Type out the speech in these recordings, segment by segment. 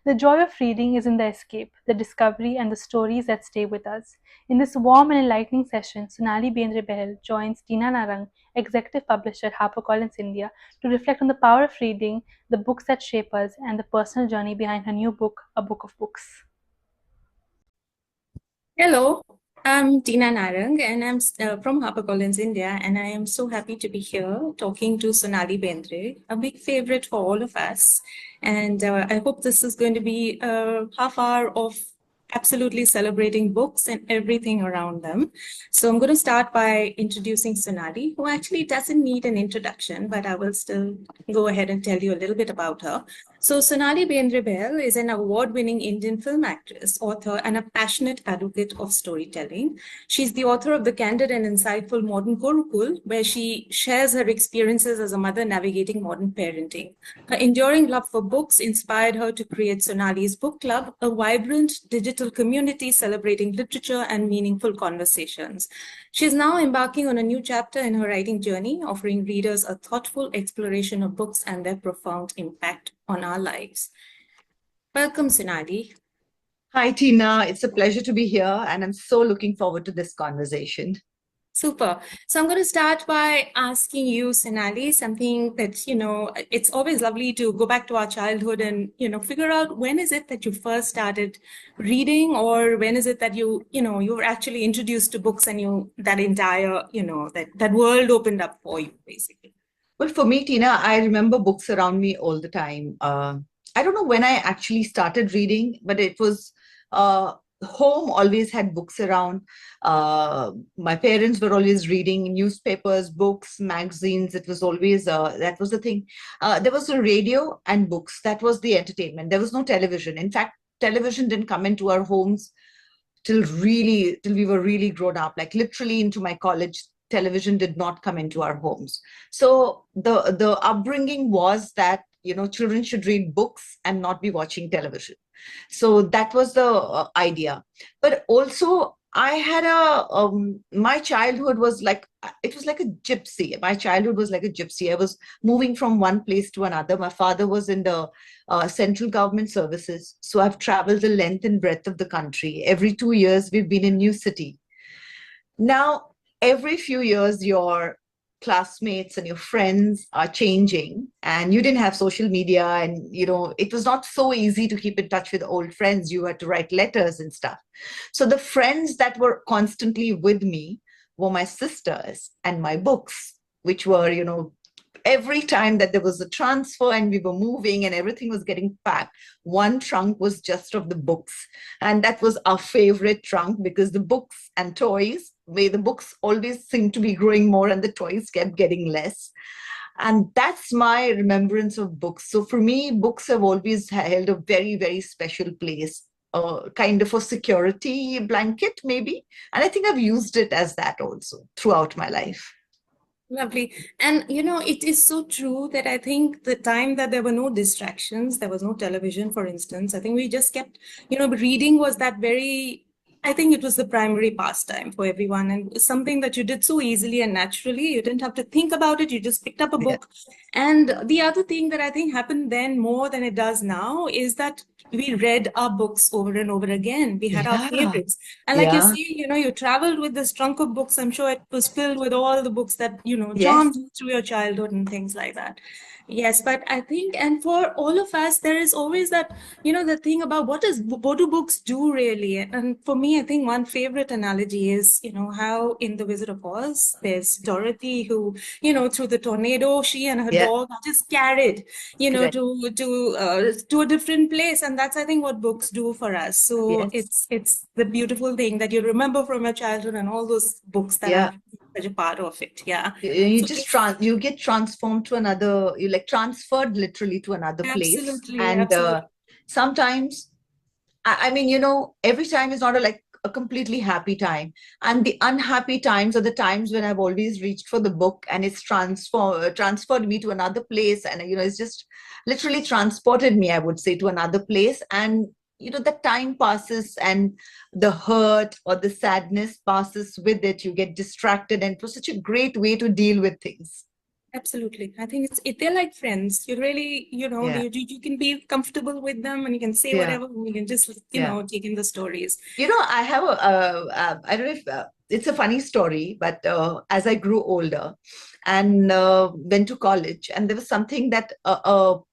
The joy of reading is in the escape, the discovery, and the stories that stay with us. In this warm and enlightening session, Sonali Bendre Behl joins Tina Narang, executive publisher at HarperCollins India, to reflect on the power of reading, the books that shape us, and the personal journey behind her new book, A Book of Books. Hello, I'm Tina Narang and I'm from HarperCollins India, and I am so happy to be here talking to Sonali Bendre, a big favorite for all of us. And I hope this is going to be a half hour of absolutely celebrating books and everything around them. So I'm going to start by introducing Sonali, who actually doesn't need an introduction, but I will still go ahead and tell you a little bit about her. So Sonali Bendre Behl is an award-winning Indian film actress, author, and a passionate advocate of storytelling. She's the author of the candid and insightful Modern Gurukul, where she shares her experiences as a mother navigating modern parenting. Her enduring love for books inspired her to create Sonali's Book Club, a vibrant digital community celebrating literature and meaningful conversations. She is now embarking on a new chapter in her writing journey, offering readers a thoughtful exploration of books and their profound impact on our lives. Welcome, Sonali. Hi, Tina. It's a pleasure to be here, and I'm so looking forward to this conversation. Super. So I'm going to start by asking you, Sonali, something that, it's always lovely to go back to our childhood and, figure out when is it that you first started reading, or when is it that you were actually introduced to books and that entire, that world opened up for you, basically. Well, for me, Tina, I remember books around me all the time. I don't know when I actually started reading, but it was home always had books around. My parents were always reading newspapers, books, magazines. It was always, that was the thing. There was a radio and books. That was the entertainment. There was no television. In fact, television didn't come into our homes till we were really grown up, like literally into my college. Television did not come into our homes. So the upbringing was that children should read books and not be watching television. So that was the idea. But also I had my childhood was like, it was like a gypsy. My childhood was like a gypsy. I was moving from one place to another. My father was in the central government services. So I've traveled the length and breadth of the country. Every 2 years, we've been in new city. Now, every few years, your classmates and your friends are changing, and you didn't have social media, and it was not so easy to keep in touch with old friends. You had to write letters and stuff. So the friends that were constantly with me were my sisters and my books, which were every time that there was a transfer and we were moving and everything was getting packed, one trunk was just of the books. And that was our favorite trunk, because the books and toys, where the books always seemed to be growing more and the toys kept getting less. And that's my remembrance of books. So for me, books have always held a very, very special place, kind of a security blanket, maybe. And I think I've used it as that also throughout my life. Lovely. And, it is so true that I think the time that there were no distractions, there was no television, for instance, I think we just kept, reading was that I think it was the primary pastime for everyone, and something that you did so easily and naturally. You didn't have to think about it. You just picked up a book. And the other thing that I think happened then more than it does now is that we read our books over and over again. We had our favorites. And like you see, you traveled with this trunk of books. I'm sure it was filled with all the books that, charmed you through your childhood and things like that. Yes, but I think, and for all of us, there is always that, the thing about what do books do really? And for me, I think one favorite analogy is, how in The Wizard of Oz, there's Dorothy who, through the tornado, she and her dog are just carried, to a different place. And that's, I think, what books do for us. So it's the beautiful thing that you remember from your childhood and all those books that are such a part of it. Yeah. You just you get transformed to another, you like transferred literally to another place. Absolutely. And Absolutely. sometimes, I mean, every time is not a completely happy time. And the unhappy times are the times when I've always reached for the book and it's transferred me to another place. And, it's just literally transported me, I would say, to another place. And the time passes and the hurt or the sadness passes with it. You get distracted, and it was such a great way to deal with things. Absolutely. I think they're like friends. You really, Yeah. you can be comfortable with them and you can say Yeah. whatever, and you can just, Yeah. take in the stories. I have I don't know if it's a funny story, but as I grew older and went to college, and there was something that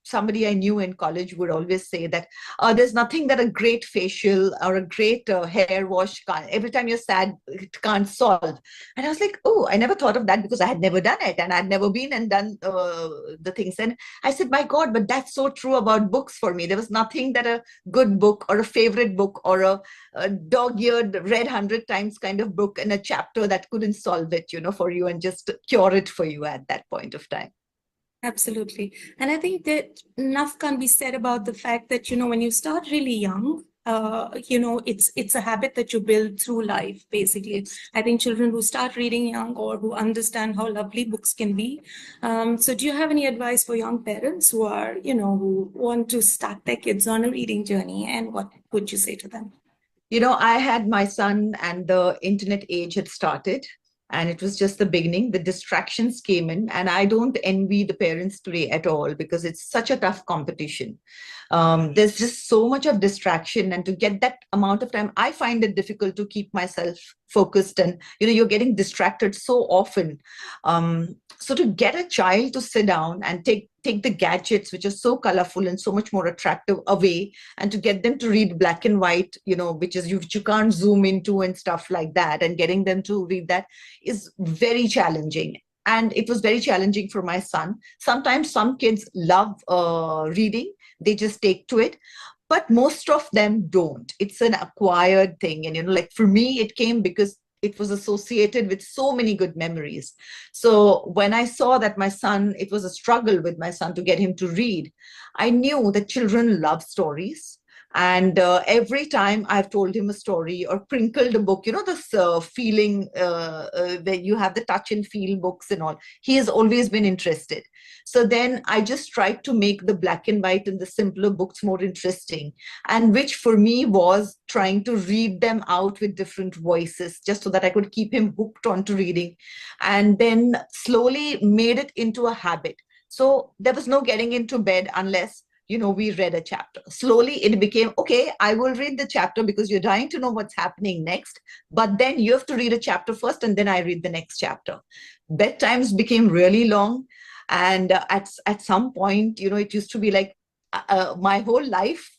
somebody I knew in college would always say that there's nothing that a great facial or a great hair wash can't, every time you're sad, it can't solve. And I was like, oh, I never thought of that because I had never done it and I'd never been and done the things. And I said, my God, but that's so true about books for me. There was nothing that a good book or a favorite book or a dog-eared, read 100 times kind of book in a chapter that couldn't solve it, for you and just cure it for you at that point of time. Absolutely. And I think that enough can be said about the fact that, when you start really young, it's a habit that you build through life, basically. I think children who start reading young or who understand how lovely books can be. So do you have any advice for young parents who are, who want to start their kids on a reading journey, and what would you say to them? I had my son and the internet age had started, and it was just the beginning. The distractions came in, and I don't envy the parents today at all because it's such a tough competition. There's just so much of distraction, and to get that amount of time, I find it difficult to keep myself focused, and you're getting distracted so often. So to get a child to sit down and take the gadgets, which are so colorful and so much more attractive, away, and to get them to read black and white, which you can't zoom into and stuff like that, and getting them to read that is very challenging. And it was very challenging for my son. Sometimes some kids love reading, they just take to it, but most of them don't. It's an acquired thing. And like for me, it came because it was associated with so many good memories. So when I saw that my son, it was a struggle with my son to get him to read, I knew that children love stories. And every time I've told him a story or crinkled a book, this feeling that you have the touch and feel books and all, he has always been interested. So then I just tried to make the black and white and the simpler books more interesting, and which for me was trying to read them out with different voices, just so that I could keep him hooked onto reading, and then slowly made it into a habit. So there was no getting into bed unless we read a chapter. Slowly it became, okay, I will read the chapter because you're dying to know what's happening next, but then you have to read a chapter first and then I read the next chapter. Bedtimes became really long, and at some point, it used to be like my whole life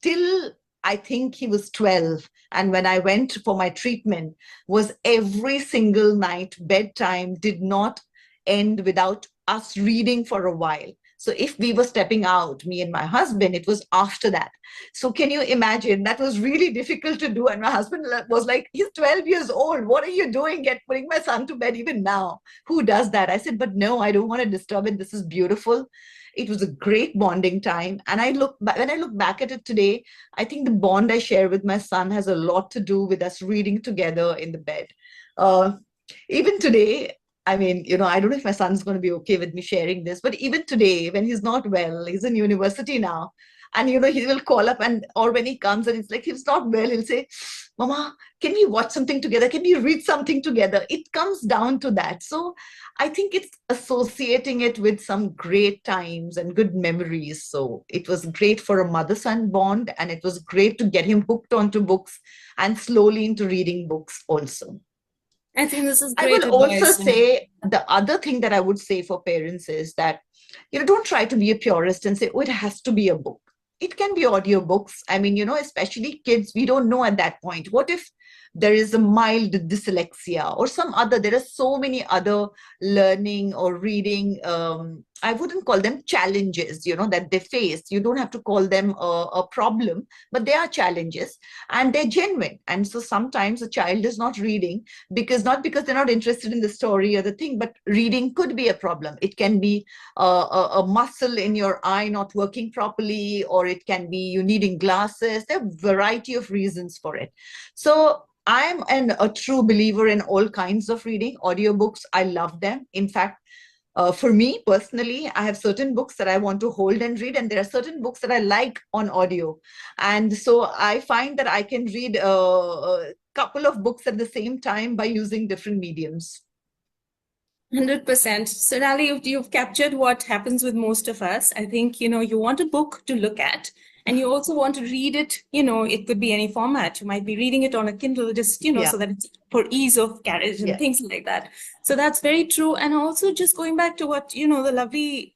till I think he was 12. And when I went for my treatment, was every single night bedtime did not end without us reading for a while. So if we were stepping out, me and my husband, it was after that. So can you imagine? That was really difficult to do. And my husband was like, he's 12 years old. What are you doing? Putting my son to bed even now. Who does that? I said, but no, I don't want to disturb it. This is beautiful. It was a great bonding time. And when I look back at it today, I think the bond I share with my son has a lot to do with us reading together in the bed. Uh, Even today, I mean, I don't know if my son's going to be okay with me sharing this, but even today, when he's not well, he's in university now, and he will call up, or when he comes and it's like he's not well, he'll say, Mama, can we watch something together? Can we read something together? It comes down to that. So I think it's associating it with some great times and good memories. So it was great for a mother-son bond, and it was great to get him hooked onto books and slowly into reading books also. I think this is I great will also advice. say the other thing that I would say for parents is that, don't try to be a purist and say, oh, it has to be a book. It can be audiobooks. I mean, especially kids, we don't know at that point. What if there is a mild dyslexia or there are so many other learning or reading, I wouldn't call them challenges, that they face. You don't have to call them a problem, but they are challenges and they're genuine. And so sometimes a child is not reading not because they're not interested in the story or the thing, but reading could be a problem. It can be a muscle in your eye not working properly, or it can be you needing glasses. There are a variety of reasons for it. So I'm a true believer in all kinds of reading. Audiobooks, I love them. In fact, for me personally, I have certain books that I want to hold and read, and there are certain books that I like on audio. And so I find that I can read a couple of books at the same time by using different mediums. 100%. Sonali, you've captured what happens with most of us. I think, you want a book to look at, and you also want to read it, it could be any format. You might be reading it on a Kindle, just, Yeah. so that it's for ease of carriage and Yeah. things like that. So that's very true. And also just going back to what, the lovely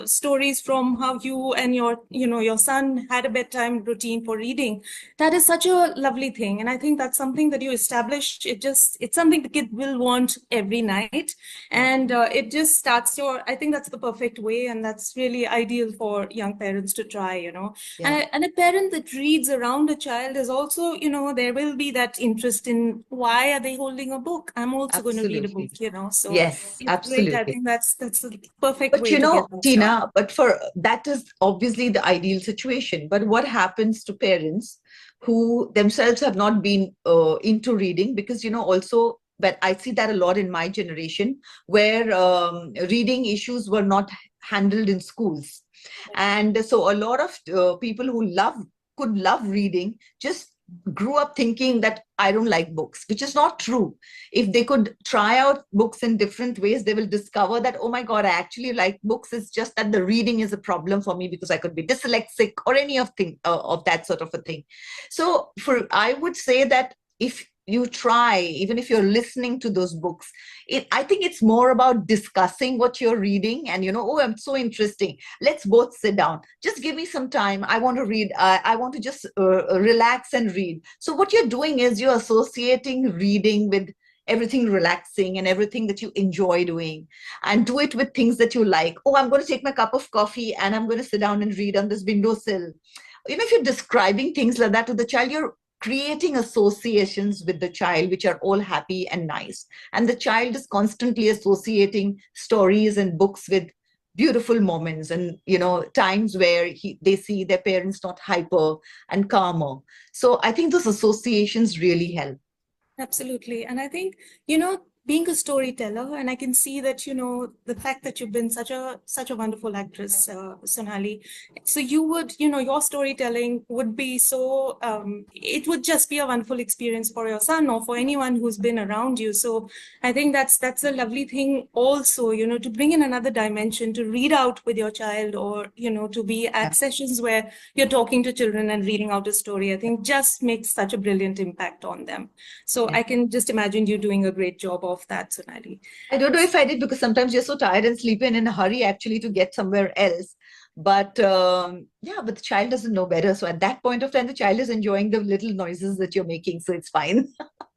stories from how you and your son had a bedtime routine for reading. That is such a lovely thing. And I think that's something that you establish. It's something the kid will want every night. And it just starts I think that's the perfect way. And that's really ideal for young parents to try, Yeah. And a parent that reads around a child is also, there will be that interest in why are they holding a book? I'm also going to read a book, Absolutely. So Yes, it's great. I absolutely. think that's the perfect But way to get that started. Tina, but for that is obviously the ideal situation. But what happens to parents who themselves have not been into reading? Because, also, but I see that a lot in my generation where reading issues were not handled in schools. And so a lot of people who could love reading just grew up thinking that I don't like books, which is not true. If they could try out books in different ways, they will discover that, oh my God, I actually like books. It's just that the reading is a problem for me because I could be dyslexic or any of that sort of a thing. So I would say that if you try, even if you're listening to those books, I think it's more about discussing what you're reading and, oh, I'm so interesting. Let's both sit down. Just give me some time. I want to read. I want to just relax and read. So what you're doing is you're associating reading with everything relaxing and everything that you enjoy doing, and do it with things that you like. Oh, I'm going to take my cup of coffee and I'm going to sit down and read on this windowsill. If you're describing things like that to the child, you're creating associations with the child which are all happy and nice, and the child is constantly associating stories and books with beautiful moments and times where they see their parents not hyper and calmer. So I think those associations really help. Absolutely. And I think, being a storyteller, and I can see that, the fact that you've been such a wonderful actress, Sonali. So you would, your storytelling would be so, it would just be a wonderful experience for your son or for anyone who's been around you. So I think that's a lovely thing also, to bring in another dimension, to read out with your child, or, to be Yeah. at sessions where you're talking to children and reading out a story. I think just makes such a brilliant impact on them. So Yeah. I can just imagine you doing a great job of that, Sonali. I don't know if I did, because sometimes you're so tired and sleeping in a hurry actually to get somewhere else. But yeah, but the child doesn't know better. So at that point of time, the child is enjoying the little noises that you're making. So it's fine.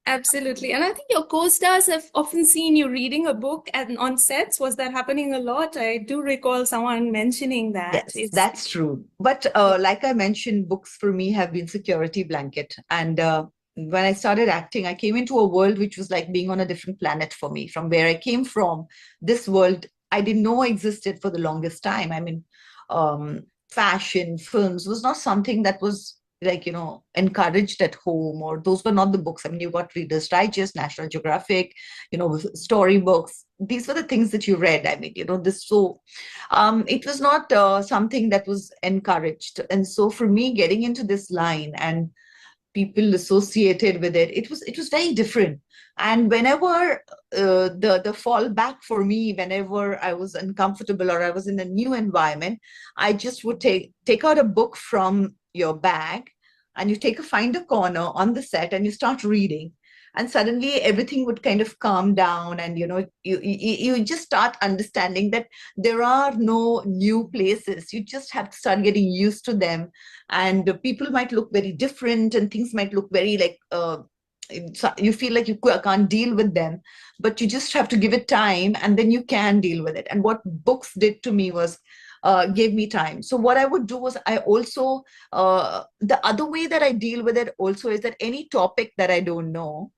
Absolutely. And I think your co-stars have often seen you reading a book and on sets. Was that happening a lot? I do recall someone mentioning that. Yes, that's true. But like I mentioned, books for me have been security blanket. And when I started acting, I came into a world which was like being on a different planet for me. From where I came from, this world I didn't know existed for the longest time. I mean, fashion, films was not something that was like, encouraged at home, or those were not the books. I mean, you got Reader's Digest, National Geographic, storybooks. These were the things that you read. I mean, it was not something that was encouraged. And so for me, getting into this line and people associated with it, it was very different. And whenever the fallback for me, whenever I was uncomfortable or I was in a new environment, I just would take out a book from your bag, and you find a corner on the set and you start reading, and suddenly everything would kind of calm down, and you just start understanding that there are no new places. You just have to start getting used to them, and people might look very different and things might look very like you feel like you can't deal with them, but you just have to give it time, and then you can deal with it. And what books did to me was gave me time. So what I would do was I also the other way that I deal with it also is that any topic that I don't know,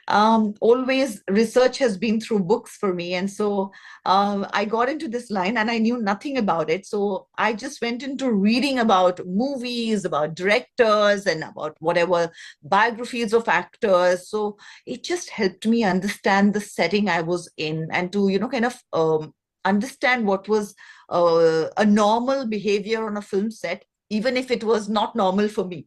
always research has been through books for me. And so I got into this line and I knew nothing about it. So I just went into reading about movies, about directors, and about whatever biographies of actors. So it just helped me understand the setting I was in, and to, kind of understand what was a normal behavior on a film set, even if it was not normal for me.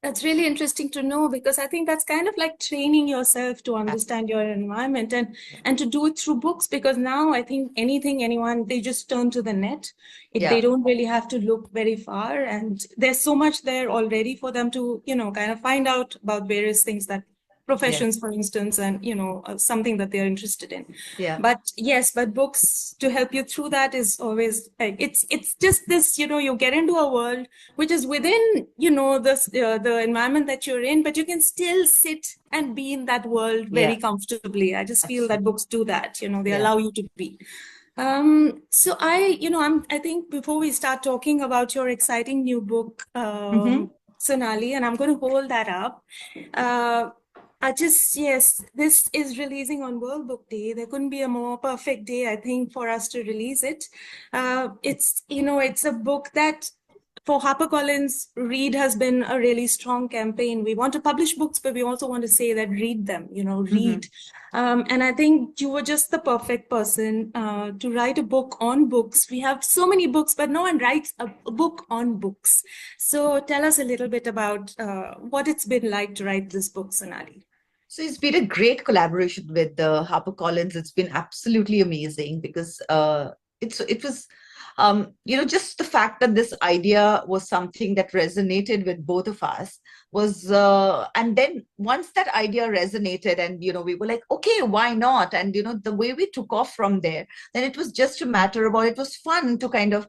That's really interesting to know, because I think that's kind of like training yourself to understand your environment and to do it through books, because now I think anyone, they just turn to the net. They don't really have to look very far, and there's so much there already for them to, kind of find out about various things, that professions, for instance, and, something that they're interested in. Yeah. But yes, but books to help you through that is always like, it's just this, you get into a world which is within, the environment that you're in, but you can still sit and be in that world very comfortably. I just feel that books do that, they allow you to be. So I think before we start talking about your exciting new book, Sonali, and I'm going to hold that up. Yes, this is releasing on World Book Day. There couldn't be a more perfect day, I think, for us to release it. It's a book that, for HarperCollins, read has been a really strong campaign. We want to publish books, but we also want to say that read them, read. And I think you were just the perfect person to write a book on books. We have so many books, but no one writes a book on books. So tell us a little bit about what it's been like to write this book, Sonali. So it's been a great collaboration with HarperCollins. It's been absolutely amazing because it was just the fact that this idea was something that resonated with both of us was, and then once that idea resonated and, we were like, okay, why not? And, the way we took off from there, then it was just a matter about, it was fun to kind of,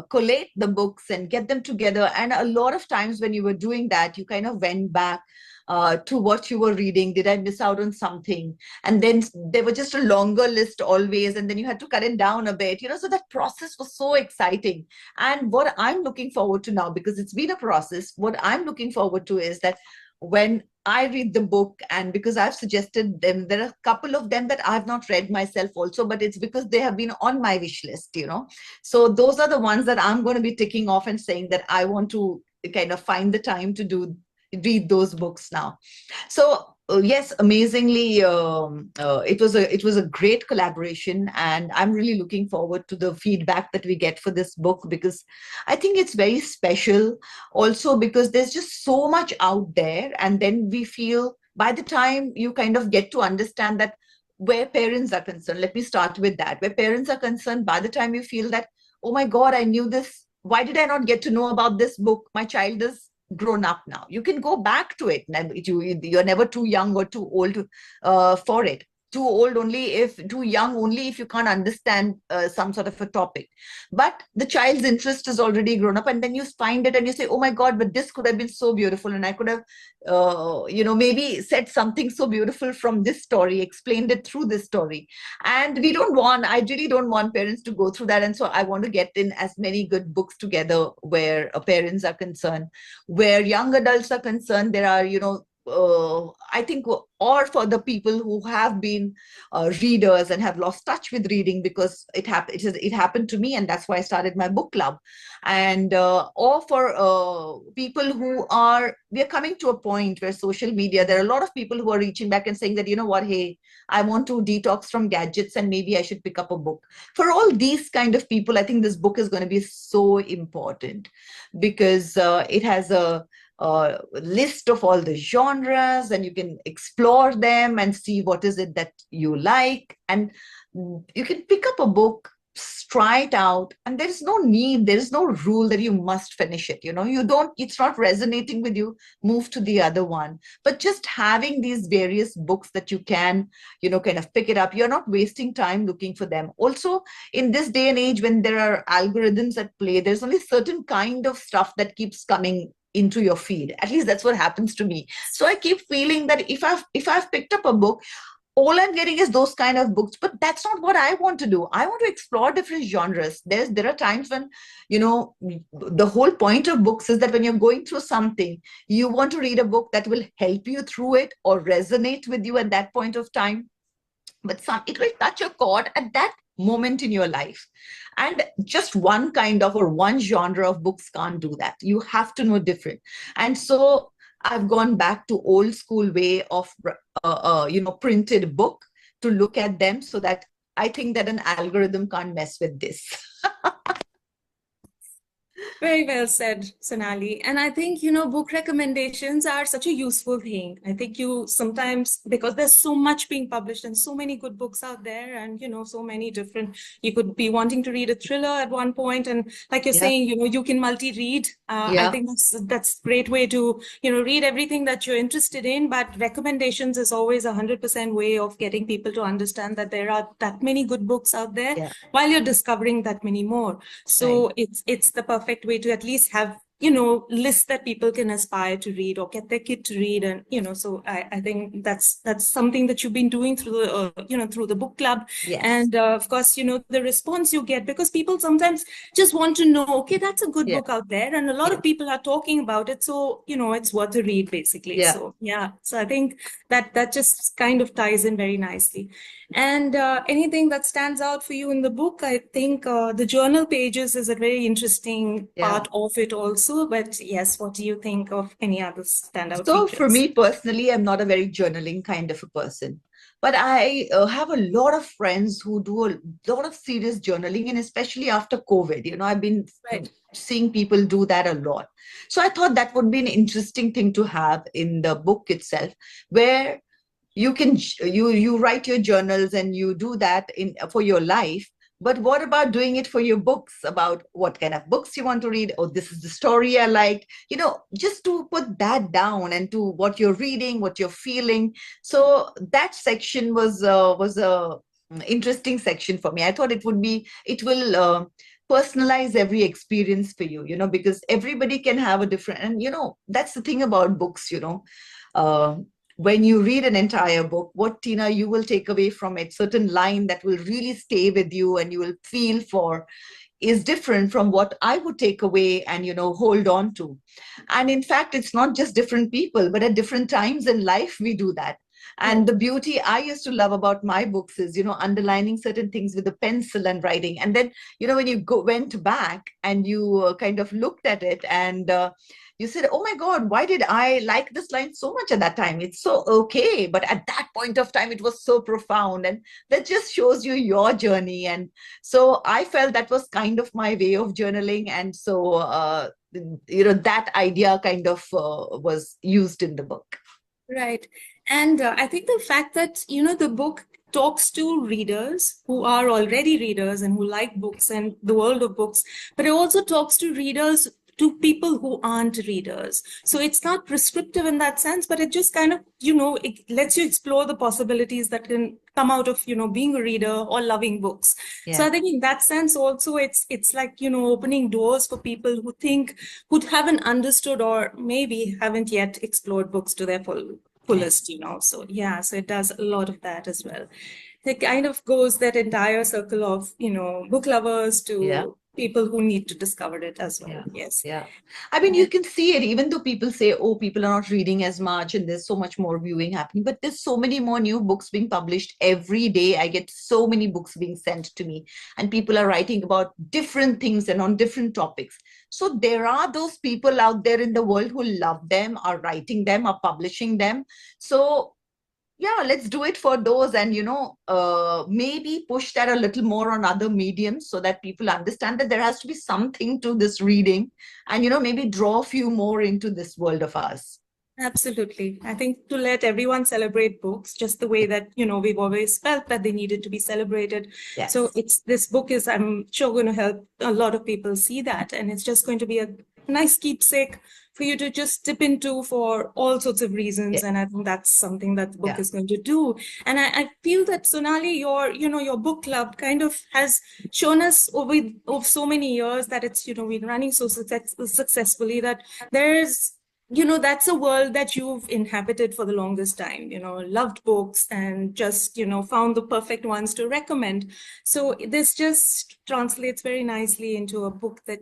collate the books and get them together. And a lot of times when you were doing that, you kind of went back to what you were reading. Did I miss out on something? And then there was just a longer list always, and then you had to cut it down a bit, so that process was so exciting. And what I'm looking forward to now, because it's been a process, what I'm looking forward to is that when I read the book, and because I've suggested them, there are a couple of them that I've not read myself also, but it's because they have been on my wish list, So those are the ones that I'm going to be ticking off and saying that I want to kind of find the time to read those books now. So yes, amazingly, it was a great collaboration, and I'm really looking forward to the feedback that we get for this book, because I think it's very special also because there's just so much out there, and then we feel by the time you kind of get to understand that where parents are concerned, let me start with that, where parents are concerned, by the time you feel that, oh my God, I knew this, why did I not get to know about this book? My child is grown up now. You can go back to it. You're never too young or too old for it. Too young only if you can't understand some sort of a topic. But the child's interest is already grown up, and then you find it and you say, oh my God, but this could have been so beautiful, and I could have maybe said something so beautiful from this story, explained it through this story. And I really don't want parents to go through that. And so I want to get in as many good books together where parents are concerned, where young adults are concerned. There are, I think, or for the people who have been readers and have lost touch with reading, because it happened to me, and that's why I started my book club. And or for people we are coming to a point where social media, there are a lot of people who are reaching back and saying that, you know what, hey, I want to detox from gadgets and maybe I should pick up a book. For all these kind of people, I think this book is going to be so important, because it has a list of all the genres, and you can explore them and see what is it that you like, and you can pick up a book, try it out, and there's no rule that you must finish it. It's not resonating with you, move to the other one. But just having these various books that you can kind of pick it up, you're not wasting time looking for them. Also, in this day and age when there are algorithms at play, there's only certain kind of stuff that keeps coming into your feed. At least that's what happens to me. So I keep feeling that if I've picked up a book, all I'm getting is those kind of books, but that's not what I want to do. I want to explore different genres. There are times when, the whole point of books is that when you're going through something, you want to read a book that will help you through it or resonate with you at that point of time. But it will touch a chord at that moment in your life. And just one kind of, or one genre of books can't do that. You have to know different. And so I've gone back to old school way of, printed book to look at them, so that I think that an algorithm can't mess with this. Very well said, Sonali. And I think, book recommendations are such a useful thing. I think you sometimes, because there's so much being published and so many good books out there, and, so many different, you could be wanting to read a thriller at one point, and like you're Yeah, saying, you can multi-read. I yeah, think that's a great way to, read everything that you're interested in, but recommendations is always 100% way of getting people to understand that there are that many good books out there yeah, while you're discovering that many more. right. So it's the perfect way to at least have, lists that people can aspire to read or get their kid to read. And, so I think that's something that you've been doing through through the book club. Yes. And of course, the response you get, because people sometimes just want to know, okay, that's a good Yeah, book out there. And a lot yeah, of people are talking about it. So, it's worth a read, basically. yeah, So, yeah. So I think that just kind of ties in very nicely. And anything that stands out for you in the book, I think the journal pages is a very interesting yeah. part of it also. But yes, what do you think of any other standout So for features? me personally, I'm not a very journaling kind of a person, but I have a lot of friends who do a lot of serious journaling, and especially after COVID, I've been Right. seeing people do that a lot. So I thought that would be an interesting thing to have in the book itself, where you write your journals and you do that in for your life, but what about doing it for your books, about what kind of books you want to read? Oh, this is the story I liked, just to put that down and to what you're reading, what you're feeling. So that section was a interesting section for me. I thought it will personalize every experience for you, because everybody can have a different, and that's the thing about books. uh, when you read an entire book, what, Tina, you will take away from it, certain line that will really stay with you and you will feel for, is different from what I would take away and, hold on to. And in fact, it's not just different people, but at different times in life, we do that. And Right. the beauty I used to love about my books is, underlining certain things with a pencil and writing. And then, when you went back and you kind of looked at it and you said, oh my God, why did I like this line so much at that time? It's so okay. But at that point of time, it was so profound. And that just shows you your journey. And so I felt that was kind of my way of journaling. And so, that idea kind of was used in the book. Right. And I think the fact that, the book talks to readers who are already readers and who like books and the world of books, but it also talks to readers, to people who aren't readers. So it's not prescriptive in that sense, but it just kind of, it lets you explore the possibilities that can come out of, being a reader or loving books. So Yeah. I think in that sense also it's like, opening doors for people who haven't understood or maybe haven't yet explored books to their Right. fullest. So yeah, so it does a lot of that as well. It kind of goes that entire circle of, book lovers Yeah. to people who need to discover it as well. Yeah. Yes. Yeah. I mean, you can see it, even though people say, oh, people are not reading as much and there's so much more viewing happening, but there's so many more new books being published every day. I get so many books being sent to me, and people are writing about different things and on different topics. So there are those people out there in the world who love them, are writing them, are publishing them. So yeah, let's do it for those, and maybe push that a little more on other mediums so that people understand that there has to be something to this reading, and maybe draw a few more into this world of ours. Absolutely. I think to let everyone celebrate books just the way that, we've always felt that they needed to be celebrated. So Yes. this book is, I'm sure, going to help a lot of people see that. And it's just going to be a nice keepsake for you to just dip into for all sorts of reasons. Yeah. And I think that's something that the book Yeah. is going to do. And I feel that, Sonali, your book club kind of has shown us over so many years that it's, been running so successfully, that there's, that's a world that you've inhabited for the longest time, loved books and just, found the perfect ones to recommend. So this just translates very nicely into a book that,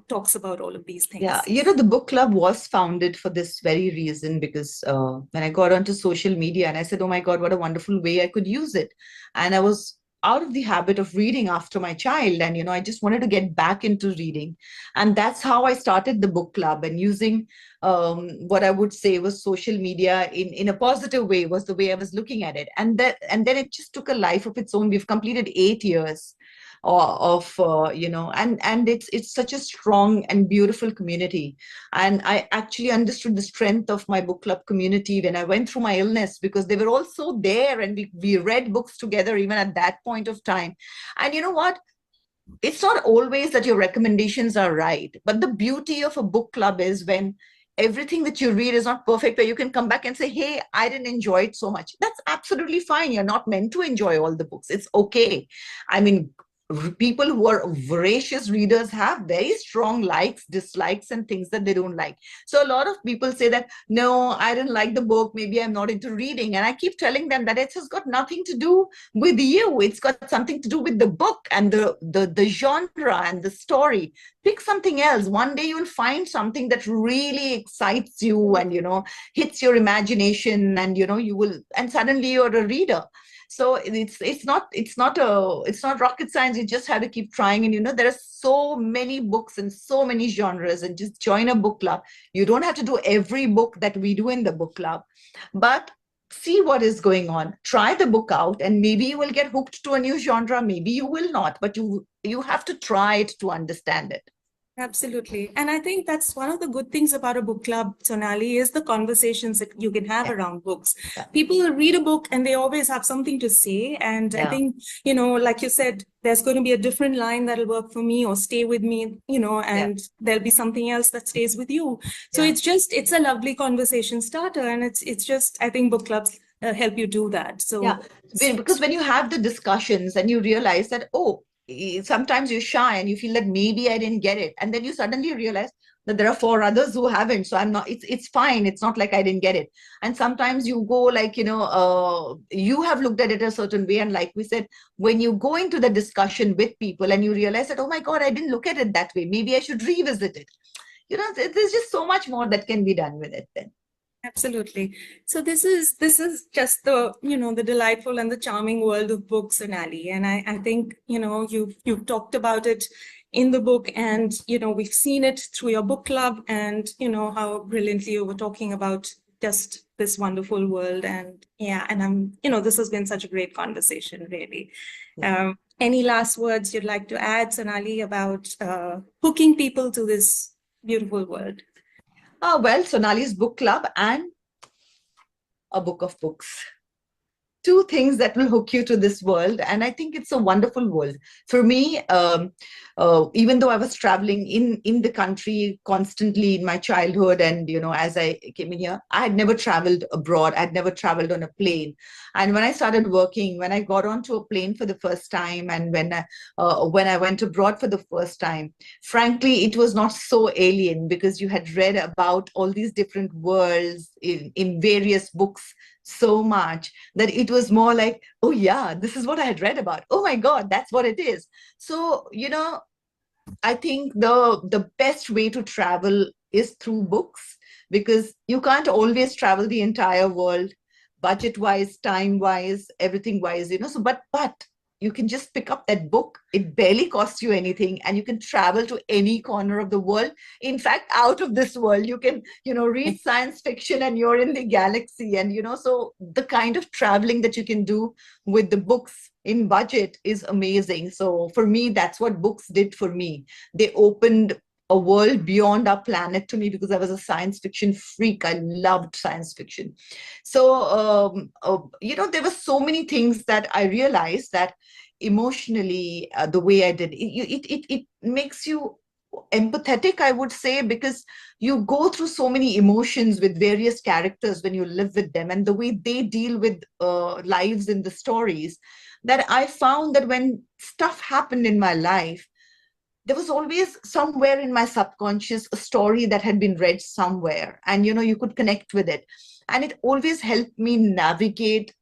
talks about all of these Yeah, things. the book club was founded for this very reason, because when I got onto social media and I said, oh my God, what a wonderful way I could use it. And I was out of the habit of reading after my child. And, I just wanted to get back into reading. And that's how I started the book club, and using what I would say was social media in a positive way was the way I was looking at it. And then it just took a life of its own. We've completed 8 years. and it's such a strong and beautiful community. And I actually understood the strength of my book club community when I went through my illness, because they were also there, and we read books together even at that point of time. And you know what? It's not always that your recommendations are right, but the beauty of a book club is when everything that you read is not perfect, where you can come back and say, hey, I didn't enjoy it so much. That's absolutely fine. You're not meant to enjoy all the books. It's okay. I mean, people who are voracious readers have very strong likes, dislikes, and things that they don't like. So a lot of people say that, no, I didn't like the book, maybe I'm not into reading. And I keep telling them that it has got nothing to do with you. It's got something to do with the book and the genre and the story. Pick something else. One day you'll find something that really excites you and, hits your imagination, and, you will, and suddenly you're a reader. So it's not rocket science. You just have to keep trying. And there are so many books and so many genres, and just join a book club. You don't have to do every book that we do in the book club, but see what is going on. Try the book out, and maybe you will get hooked to a new genre, maybe you will not, but you have to try it to understand it. Absolutely. And I think that's one of the good things about a book club, Sonali, is the conversations that you can have around books. Yeah. People read a book and they always have something to say. And I think, like you said, there's going to be a different line that'll work for me or stay with me, and there'll be something else that stays with you. So it's a lovely conversation starter. And it's just, I think book clubs help you do that. So because when you have the discussions and you realize that, sometimes you're shy and you feel that maybe I didn't get it, and then you suddenly realize that there are 4 others who haven't, so I'm not, it's fine, it's not like I didn't get it. And sometimes you go like, you have looked at it a certain way, and like we said, when you go into the discussion with people and you realize that, oh my God, I didn't look at it that way, maybe I should revisit it. There's just so much more that can be done with it then. Absolutely. So this is just the, the delightful and the charming world of books, Sonali. And I think, you've talked about it in the book, and, we've seen it through your book club, and, how brilliantly you were talking about just this wonderful world. And and this has been such a great conversation, really. Any last words you'd like to add, Sonali, about hooking people to this beautiful world? Well, Sonali's book club and a book of books. 2 things that will hook you to this world. And I think it's a wonderful world. For me, even though I was traveling in the country constantly in my childhood, and, as I came in here, I had never traveled abroad. I'd never traveled on a plane. And when I started working, when I got onto a plane for the first time, and when I went abroad for the first time, frankly, it was not so alien, because you had read about all these different worlds in various books so much that it was more like, oh yeah, this is what I had read about. Oh my God, that's what it is. So, I think the best way to travel is through books, because you can't always travel the entire world, budget wise, time wise, everything wise, so but you can just pick up that book. It barely costs you anything, and you can travel to any corner of the world. In fact, out of this world, you can, read science fiction and you're in the galaxy. And, so the kind of traveling that you can do with the books in budget is amazing. So for me, that's what books did for me. They opened a world beyond our planet to me, because I was a science fiction freak. I loved science fiction. So, there were so many things that I realized that emotionally, the way I did, it makes you empathetic, I would say, because you go through so many emotions with various characters when you live with them, and the way they deal with lives in the stories, that I found that when stuff happened in my life, there was always somewhere in my subconscious a story that had been read somewhere, and you could connect with it, and it always helped me navigate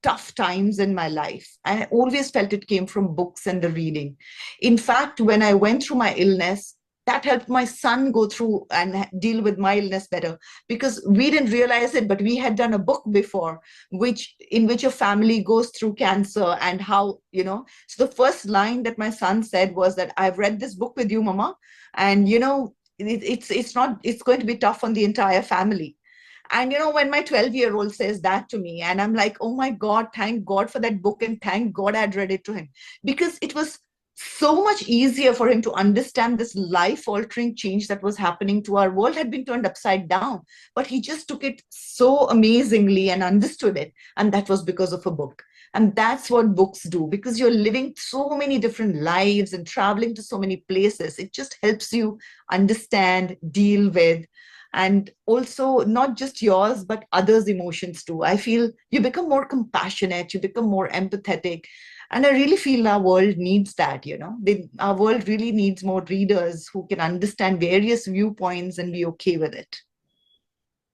tough times in my life. I always felt it came from books and the reading. In fact, when I went through my illness, that helped my son go through and deal with my illness better, because we didn't realize it, but we had done a book before, in which a family goes through cancer, and how, so the first line that my son said was that, I've read this book with you, Mama, and it's going to be tough on the entire family. And when my 12-year-old says that to me, and I'm like, oh my God, thank God for that book, and thank God I'd read it to him, because it was so much easier for him to understand this life-altering change that was happening to our world had been turned upside down. But he just took it so amazingly and understood it. And that was because of a book. And that's what books do, because you're living so many different lives and traveling to so many places. It just helps you understand, deal with, and also not just yours, but others' emotions too. I feel you become more compassionate, you become more empathetic. And I really feel our world needs that, our world really needs more readers who can understand various viewpoints and be okay with it.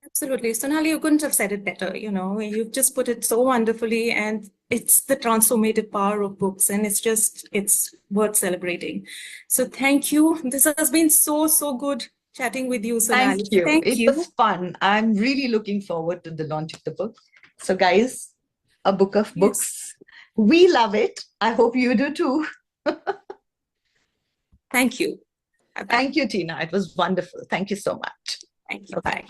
Absolutely. Sonali, you couldn't have said it better. You've just put it so wonderfully, and it's the transformative power of books, and it's worth celebrating. So thank you. This has been so, so good chatting with you, Sonali. Thank you. Thank It you. was fun. I'm really looking forward to the launch of the book. So guys, A Book of Books. We love it. I hope you do too. Thank you. Thank you, Tina. It was wonderful. Thank you so much. Thank you. Bye.